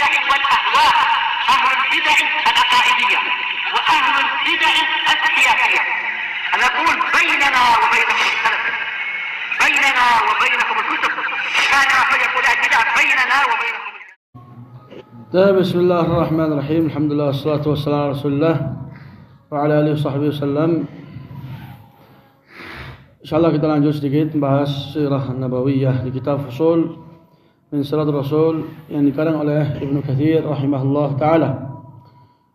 البدع والأهواء، أهل البدع العقائدية وأهل البدع السياسية. نقول بيننا وبينكم السلف، بيننا وبينكم الكتب، كان فيقول البدع بيننا وبينكم. بسم الله الرحمن الرحيم. الحمد لله والصلاة والسلام على رسول الله وعلى آله وصحbihi wasallam. Insyaallah kita lanjut sedikit membahas sirah nabawiyah di kitab Fusul min Sirat Rasul yang dikarang oleh Ibnu Katsir rahimahullah taala.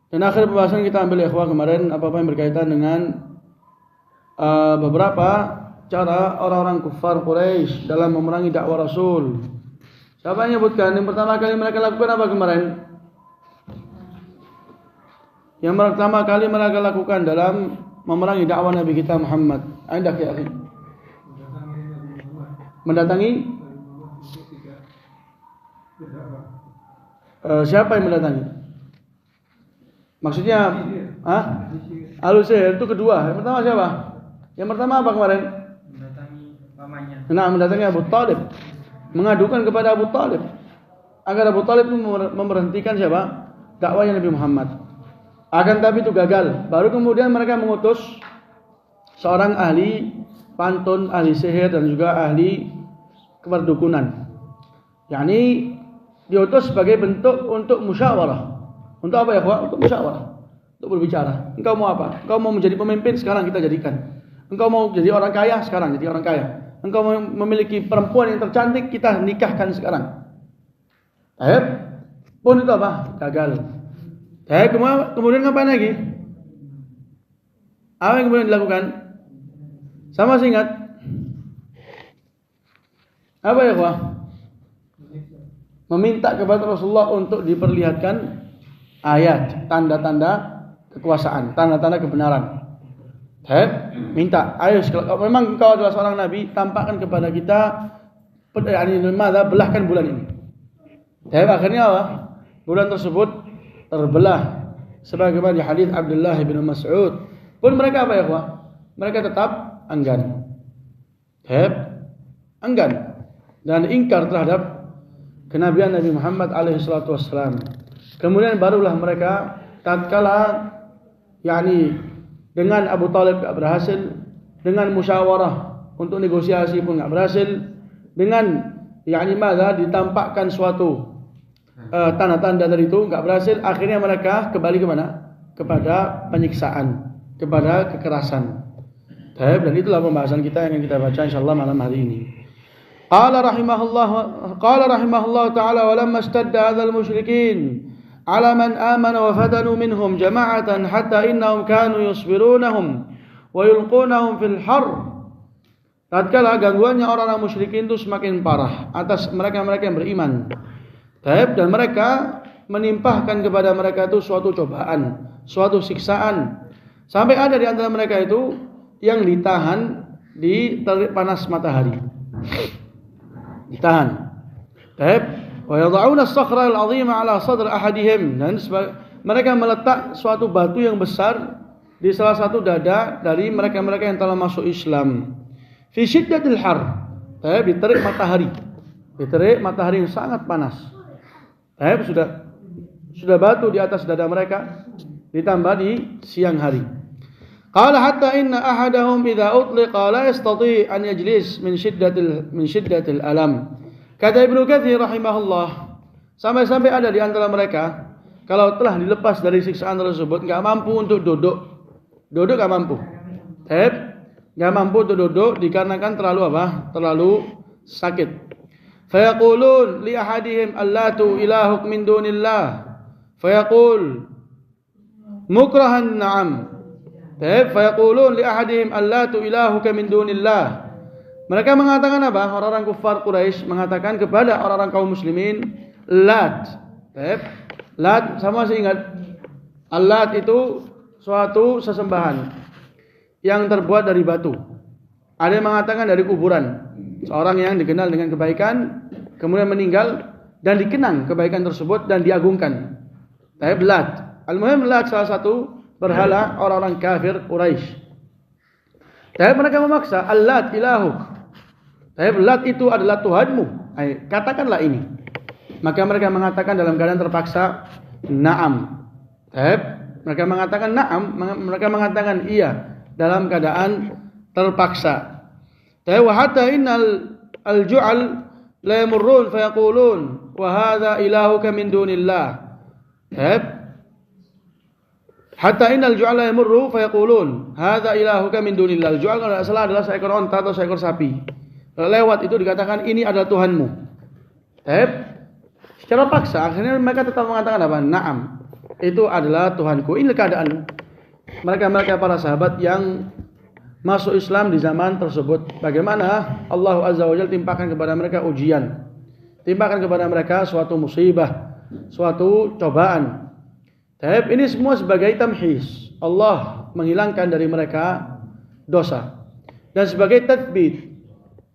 Dan akhir pembahasan kita ambil ikhwah kemarin apa-apa yang berkaitan dengan beberapa cara orang-orang kufar Quraisy dalam memerangi dakwah Rasul. Siapa yang menyebutkan yang pertama kali mereka lakukan apa kemarin? Yang pertama kali mereka lakukan dalam memerangi dakwah Nabi kita Muhammad. Anda ya akhi. Mendatangi siapa yang mendatangi? Maksudnya Ahlus Sihir itu kedua. Yang pertama siapa? Yang pertama apa kemarin? Mendatangi pamannya. Mendatangi Abu Talib. Mengadukan kepada Abu Talib agar Abu Talib memberhentikan siapa? Dakwahnya Nabi Muhammad. Akan tapi itu gagal. Baru kemudian mereka mengutus seorang ahli pantun, ahli sihir dan juga ahli keperdukunan. Yakni diutus sebagai bentuk untuk musyawarah. Untuk apa ya, Pak? Untuk musyawarah. Untuk berbicara. Engkau mau apa? Engkau mau menjadi pemimpin, sekarang kita jadikan. Engkau mau jadi orang kaya, sekarang jadi orang kaya. Engkau memiliki perempuan yang tercantik, kita nikahkan sekarang. Pun itu apa? Gagal. Kemudian ngapain lagi? Apa yang kemudian dilakukan? Sama ingat? Apa ya, Pak? Meminta kepada Rasulullah untuk diperlihatkan ayat, tanda-tanda kekuasaan, tanda-tanda kebenaran. Minta, ayo kalau memang engkau adalah seorang nabi, tampakkan kepada kita belahkan bulan ini. Akhirnya apa? Bulan tersebut terbelah sebagaimana di hadis Abdullah bin Mas'ud. Pun mereka apa ya, Pak? Mereka tetap enggan. Enggan dan ingkar terhadap kenabian Nabi Muhammad alaihi salatu wassalam. Kemudian barulah mereka tatkala dengan Abu Talib tidak berhasil, dengan musyawarah untuk negosiasi pun tidak berhasil, dengan ditampakkan suatu tanda-tanda dari itu tidak berhasil, akhirnya mereka kembali ke mana? Kepada penyiksaan, kepada kekerasan. Dan itulah pembahasan kita yang kita baca insyaallah malam hari ini. Qala rahimahullah ta'ala wa lamma istadda hadzal musyrikin على من آمن وفتنوا منهم جماعة حتى إنهم كانوا يصبرونهم ويلقونهم في الحر. Tatkala gangguannya orang-orang musyrikin itu semakin parah atas mereka-mereka yang beriman. Dan mereka menimpahkan kepada mereka itu suatu cobaan, suatu siksaan. Sampai ada di antara mereka itu yang ditahan di terik panas matahari. Ditahan. Wa yad'una as-sakhra al-'azima 'ala sadr ahadihim, dan mereka meletak suatu batu yang besar di salah satu dada dari mereka-mereka yang telah masuk Islam. Fi syiddatil har, di terik matahari. Di terik matahari yang sangat panas. Sudah batu di atas dada mereka, ditambah di siang hari. Qala hatta inna ahadahum idza utliqa la yastati an yajlis min shiddatil alam. Kata Ibnu Katsir rahimahullah, sampai-sampai ada di antara mereka kalau telah dilepas dari siksaan tersebut enggak mampu untuk duduk. Duduk enggak mampu. Enggak mampu untuk duduk dikarenakan terlalu apa? Terlalu sakit. Fayaqulun li ahadihim allatu ilahuk min dunillah. Fayaqul mukrahan na'am. Fayaqulun li ahadihim allatu ilahuka min dunillah. Mereka mengatakan apa? Orang-orang kufar Quraisy mengatakan kepada orang-orang kaum muslimin, Lat. Lat, sama masih ingat? Al-Lat itu suatu sesembahan yang terbuat dari batu. Ada yang mengatakan dari kuburan. Seorang yang dikenal dengan kebaikan kemudian meninggal dan dikenang kebaikan tersebut dan diagungkan. Lat. Al-muhim Lat salah satu berhala orang-orang kafir Quraisy. Tapi mereka memaksa Al-Lat ilahuk. Lat itu adalah Tuhanmu. Katakanlah ini. maka mereka mengatakan dalam keadaan terpaksa, na'am. Mereka mengatakan na'am, mereka mengatakan iya dalam keadaan terpaksa. Wa hatta innal al-ju'al la yamurrun fayaqulun wa hadha ilahuka min dunillah. Hatta innal ju'al la yamurru fayaqulun hadha ilahuka min dunillah. Al-ju'al kalau tidak salah adalah seekor onta atau seekor sapi. Kalau lewat itu dikatakan ini adalah Tuhanmu. Secara paksa akhirnya mereka tetap mengatakan apa? Na'am. Itu adalah Tuhanku. Ini keadaan mereka para sahabat yang masuk Islam di zaman tersebut. Bagaimana Allah Azza wa Jalla timpakan kepada mereka ujian, timpakan kepada mereka suatu musibah, suatu cobaan. Ini semua sebagai tamhis. Allah menghilangkan dari mereka dosa. Dan sebagai tadbir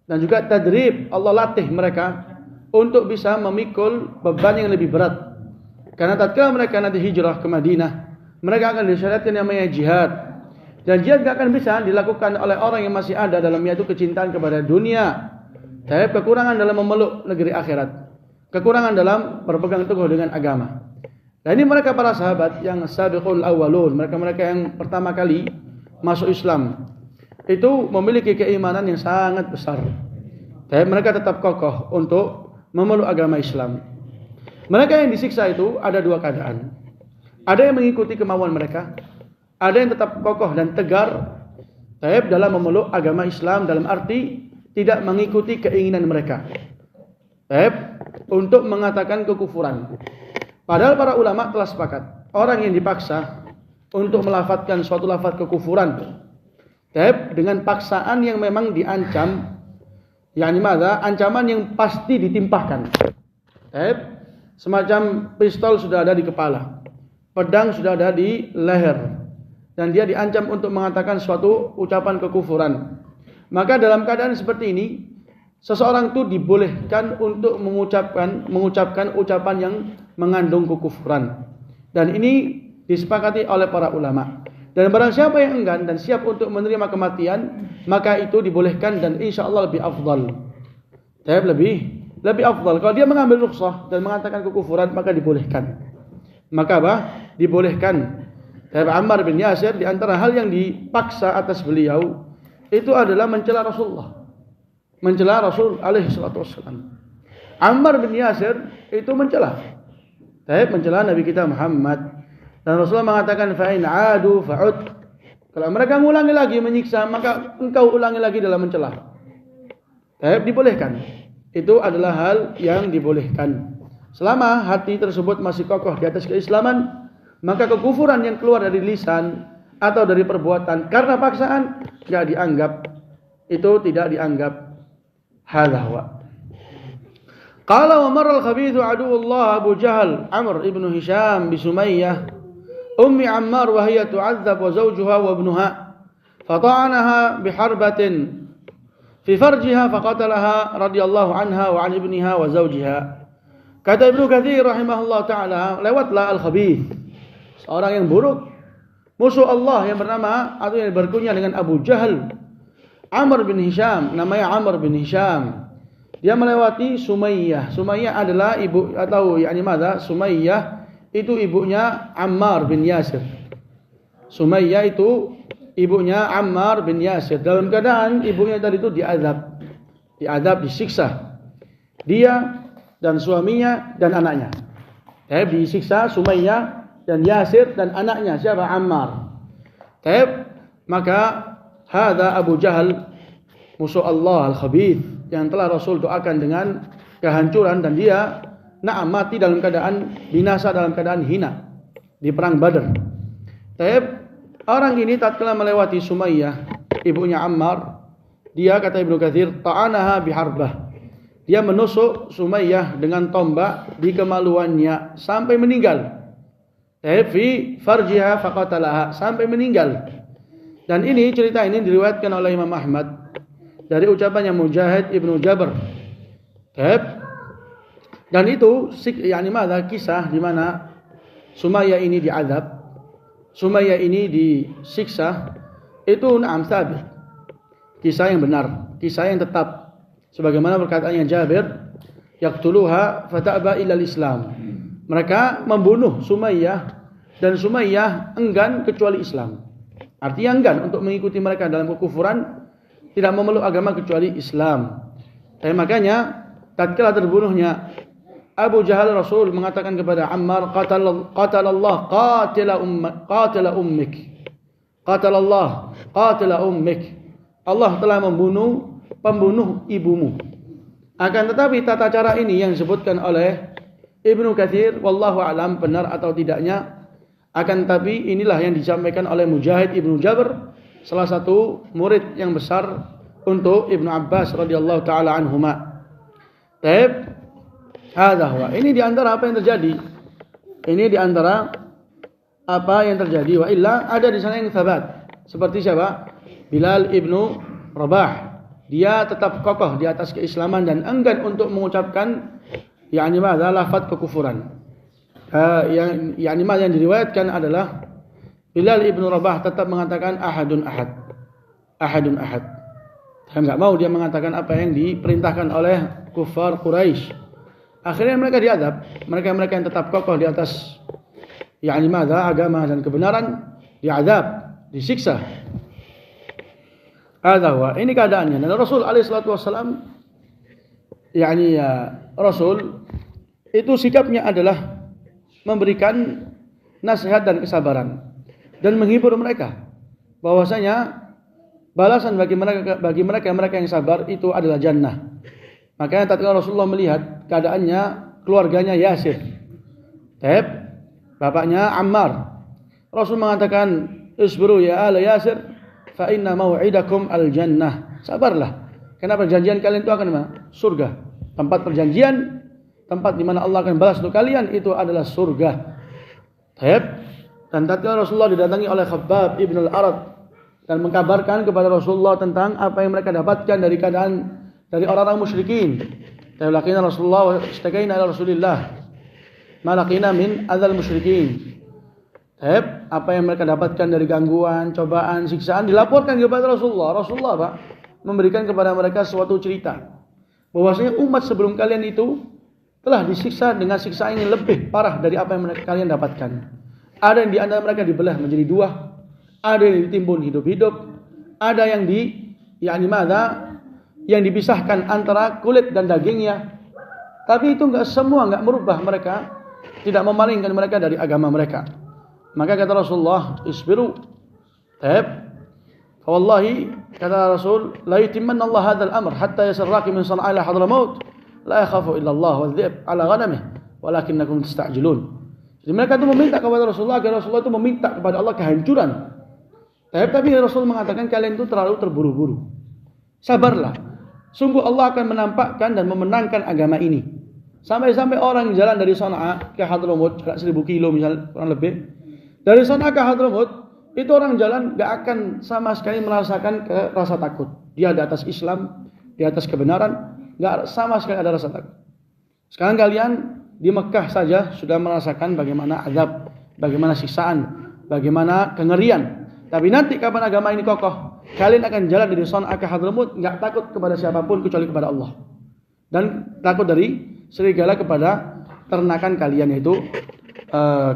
dan juga tadrib, Allah latih mereka untuk bisa memikul beban yang lebih berat. Karena tatkala mereka nanti hijrah ke Madinah, mereka akan disyariatkan yang namanya jihad. Dan jihad tidak akan bisa dilakukan oleh orang yang masih ada dalamnya itu kecintaan kepada dunia. Kekurangan dalam memeluk negeri akhirat, kekurangan dalam berpegang teguh dengan agama. Dan ini mereka para sahabat yang sabiqul awwalun, mereka yang pertama kali masuk Islam, itu memiliki keimanan yang sangat besar. Mereka tetap kokoh untuk memeluk agama Islam. Mereka yang disiksa itu ada dua keadaan. Ada yang mengikuti kemauan mereka, ada yang tetap kokoh dan tegar dalam memeluk agama Islam, dalam arti tidak mengikuti keinginan mereka untuk mengatakan kekufuran. Padahal para ulama telah sepakat, orang yang dipaksa untuk melafadzkan suatu lafaz kekufuran dengan paksaan yang memang diancam, ancaman yang pasti ditimpahkan. Semacam pistol sudah ada di kepala, pedang sudah ada di leher, dan dia diancam untuk mengatakan suatu ucapan kekufuran. Maka dalam keadaan seperti ini, seseorang itu dibolehkan untuk mengucapkan ucapan yang mengandung kekufuran. Dan ini disepakati oleh para ulama. Dan barang siapa yang enggan dan siap untuk menerima kematian, maka itu dibolehkan dan insya Allah lebih afdal. Lebih afdal. Kalau dia mengambil rukhsah dan mengatakan kekufuran, maka dibolehkan. Maka apa? Dibolehkan. Ammar bin Yasir di antara hal yang dipaksa atas beliau itu adalah mencela Rasulullah, mencela Rasul alaihi salatu wassalam. Ammar bin Yasir itu mencela Nabi kita Muhammad, dan Rasulullah mengatakan fa'in adu fa'ud. Kalau mereka mengulangi lagi menyiksa, maka engkau ulangi lagi dalam mencela. Dibolehkan. Itu adalah hal yang dibolehkan. Selama hati tersebut masih kokoh di atas keislaman, maka kekufuran yang keluar dari lisan atau dari perbuatan karena paksaan tidak dianggap hadha. Qala wa marra al-khabithu aduwullah Abu Jahal Amr ibn Hisham bi Sumayyah ummi Ammar wa hiya tu'adzab wa zawjuha wa ibnuha fata'anaha biharbatin fi farjiha faqatalaha radhiyallahu anha wa 'an ibniha wa zawjiha. Kata Ibnu Katsir rahimahullah taala, lewatlah al-khabith, seorang yang buruk, musuh Allah yang bernama atau yang berkunyah dengan Abu Jahal, Amr bin Hisham, namanya Amr bin Hisham. Dia melewati Sumayyah. Sumayyah adalah ibu atau Sumayyah itu ibunya Ammar bin Yasir. Sumayyah itu ibunya Ammar bin Yasir. Dalam keadaan ibunya tadi itu diadab, disiksa. Dia dan suaminya dan anaknya. Disiksa Sumayyah dan Yasir dan anaknya siapa? Ammar. Maka hadza Abu Jahal, musuh Allah al-khabith, yang telah Rasul doakan dengan kehancuran, dan dia mati dalam keadaan binasa, dalam keadaan hina di perang Badar. Orang ini tatkala melewati Sumayyah, ibunya Ammar, dia kata Ibnu Katsir, ta'anaha biharbah. Dia menusuk Sumayyah dengan tombak di kemaluannya sampai meninggal. Fi farjiha faqatalaha, sampai meninggal. Dan ini cerita ini diriwayatkan oleh Imam Ahmad dari ucapannya Mujahid ibnu Jabr. Dan itu kisah di mana Sumayyah ini diazab, Sumayyah ini disiksa, itu sabit. Kisah yang benar, kisah yang tetap. Sebagaimana perkataannya Jabir, yaqtuluha fata'ba ila Islam. Mereka membunuh Sumayyah dan Sumayyah enggan kecuali Islam. Artinya enggan untuk mengikuti mereka dalam kekufuran, tidak memeluk agama kecuali Islam. Tapi makanya tatkala terbunuhnya Abu Jahal, Rasul mengatakan kepada Ammar, qatalallah qatila ummik. Qatalallah qatila ummik. Allah telah membunuh pembunuh ibumu. Akan tetapi tata cara ini yang disebutkan oleh Ibnu Katsir, wallahu alam benar atau tidaknya, akan tetapi inilah yang disampaikan oleh Mujahid Ibnu Jabr, salah satu murid yang besar untuk Ibnu Abbas radhiyallahu taala anhuma. Ini di antara apa yang terjadi. Ini di antara apa yang terjadi. Wa illa ada di sana yang sabat. Seperti siapa? Bilal ibnu Rabah. Dia tetap kokoh di atas keislaman dan enggan untuk mengucapkan lafaz kekufuran. Yang diriwayatkan adalah Bilal ibnu Rabah tetap mengatakan ahadun ahad. Ahadun ahad. Dia enggak mau dia mengatakan apa yang diperintahkan oleh kufar Quraisy. Akhirnya mereka diadab. Mereka-mereka yang tetap kokoh di atas agama dan kebenaran diadab, disiksa. Ini keadaannya. Dan Rasul alaihi salatu wasallam Rasul itu sikapnya adalah memberikan nasihat dan kesabaran dan menghibur mereka bahwasanya balasan bagi mereka yang sabar itu adalah jannah. Makanya tatkala Rasulullah melihat keadaannya keluarganya Yasir, bapaknya Ammar, Rasul mengatakan, "Isbiru ya ala Yasir, fa inna mau'idakum al-jannah." Sabarlah, karena perjanjian kalian itu akan surga. Tempat perjanjian, tempat di mana Allah akan balas untuk kalian itu adalah surga. Dan tatkala Rasulullah didatangi oleh Khabbab ibn al-Arad dan mengkabarkan kepada Rasulullah tentang apa yang mereka dapatkan dari keadaan dari orang-orang musyrikin. Laqina Rasulullah istaqaina ila Rasulillah. Ma laqina min adzal musyrikin. Apa yang mereka dapatkan dari gangguan, cobaan, siksaan dilaporkan kepada Rasulullah. Rasulullah memberikan kepada mereka suatu cerita bahwasanya umat sebelum kalian itu telah disiksa dengan siksaan yang lebih parah dari apa yang kalian dapatkan. Ada yang di antara mereka dibelah menjadi dua, ada yang ditimbun hidup-hidup, ada yang yang dipisahkan antara kulit dan dagingnya. Tapi itu semua enggak merubah mereka, tidak memalingkan mereka dari agama mereka. Maka kata Rasulullah, isbiru. Wallahi kata Rasul, la yutimmanna Allah hadzal amr hatta yasraki min Sana'a ila Hadramaut, la yakhafu illa Allah wa dzib ala ghanamihi, walakinnakum tasta'jilun. Jadi mereka itu meminta kepada Rasulullah agar Rasulullah itu meminta kepada Allah kehancuran. Tapi Rasul mengatakan kalian itu terlalu terburu-buru. Sabarlah. Sungguh Allah akan menampakkan dan memenangkan agama ini. Sampai-sampai orang jalan dari Sana'a ke Hadramaut, 1000 kilo misalnya kurang lebih. Dari Sana'a ke Hadramaut, itu orang jalan gak akan sama sekali merasakan rasa takut. Dia di atas Islam, di atas kebenaran, gak sama sekali ada rasa takut. Sekarang kalian di Mekah saja sudah merasakan bagaimana azab, bagaimana siksaan, bagaimana kengerian. Tapi nanti kapan agama ini kokoh, kalian akan jalan dari Sana'a ke Hadramaut enggak takut kepada siapapun kecuali kepada Allah. Dan takut dari serigala kepada ternakan kalian yaitu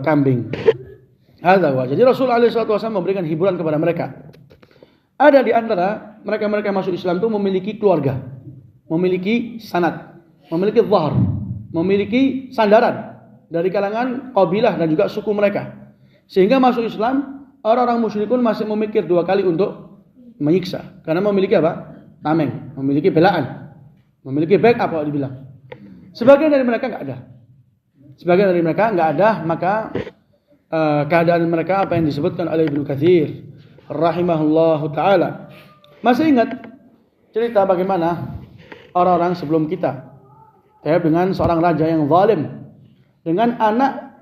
kambing. Jadi Rasul alaihi wasallam memberikan hiburan kepada mereka. Ada di antara mereka-mereka yang masuk Islam itu memiliki keluarga, memiliki sanad, memiliki zahar, memiliki sandaran dari kalangan kabilah dan juga suku mereka. Sehingga masuk Islam, orang-orang musyrikun masih memikir dua kali untuk menyiksa. Karena memiliki apa? Tameng, memiliki belaan, memiliki backup kalau dibilang. Sebagian dari mereka enggak ada. Maka keadaan mereka apa yang disebutkan oleh Ibnu Katsir rahimahullahu taala. Masih ingat cerita bagaimana orang-orang sebelum kita dengan seorang raja yang zalim, dengan anak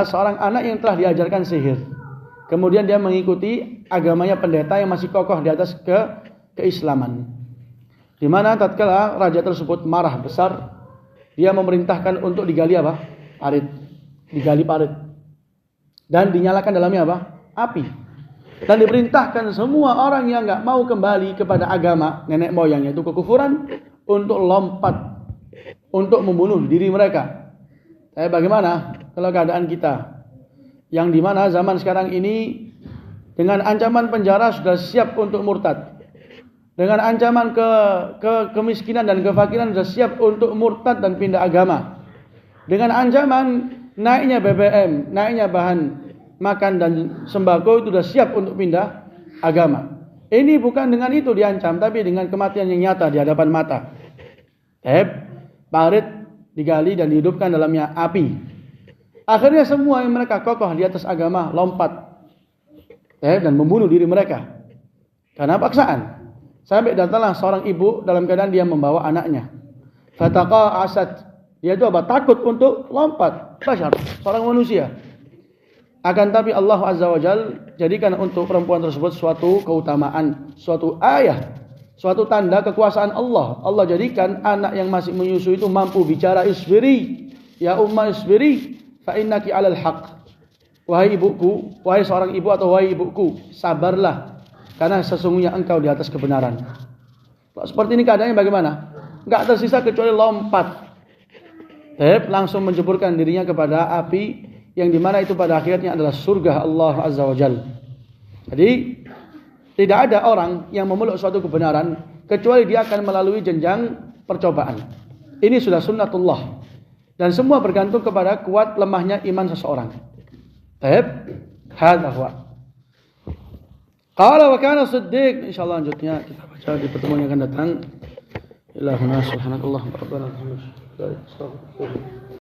seorang anak yang telah diajarkan sihir. Kemudian dia mengikuti agamanya pendeta yang masih kokoh di atas keislaman. Di mana tatkala raja tersebut marah besar, dia memerintahkan untuk digali digali parit dan dinyalakan dalamnya api. Dan diperintahkan semua orang yang enggak mau kembali kepada agama nenek moyangnya itu kekufuran untuk lompat untuk membunuh diri mereka. Bagaimana kalau keadaan kita yang dimana zaman sekarang ini dengan ancaman penjara sudah siap untuk murtad, dengan ancaman kemiskinan dan kefakiran sudah siap untuk murtad dan pindah agama, dengan ancaman naiknya BBM, naiknya bahan makan dan sembako itu sudah siap untuk pindah agama. Ini bukan dengan itu diancam, tapi dengan kematian yang nyata di hadapan mata. Parit digali dan dihidupkan dalamnya api. Akhirnya semua yang mereka kokoh di atas agama lompat dan membunuh diri mereka karena paksaan. Sampai datanglah seorang ibu dalam keadaan dia membawa anaknya. Fataqa asad, dia itu takut untuk lompat. Bashar, seorang manusia. Akan tapi Allah Azza wa Jal jadikan untuk perempuan tersebut suatu keutamaan, suatu ayah, suatu tanda kekuasaan Allah. Allah jadikan anak yang masih menyusui itu mampu bicara, isbiri, ya umma isbiri, fa innaki alal haq. Wahai ibuku, wahai seorang ibu atau wahai ibuku, sabarlah, karena sesungguhnya engkau di atas kebenaran. Seperti ini keadaannya bagaimana? Enggak tersisa kecuali lompat. Langsung menjeburkan dirinya kepada api yang dimana itu pada akhirnya adalah surga Allah Azza wa Jal. Jadi tidak ada orang yang memeluk suatu kebenaran kecuali dia akan melalui jenjang percobaan. Ini sudah sunnatullah. Dan semua bergantung kepada kuat lemahnya iman seseorang. Hadza huwa. Qala wa kana Siddiq, insyaallah lanjutnya kita baca di pertemuan yang akan datang. Ilahuna subhanakallah wa rabbana.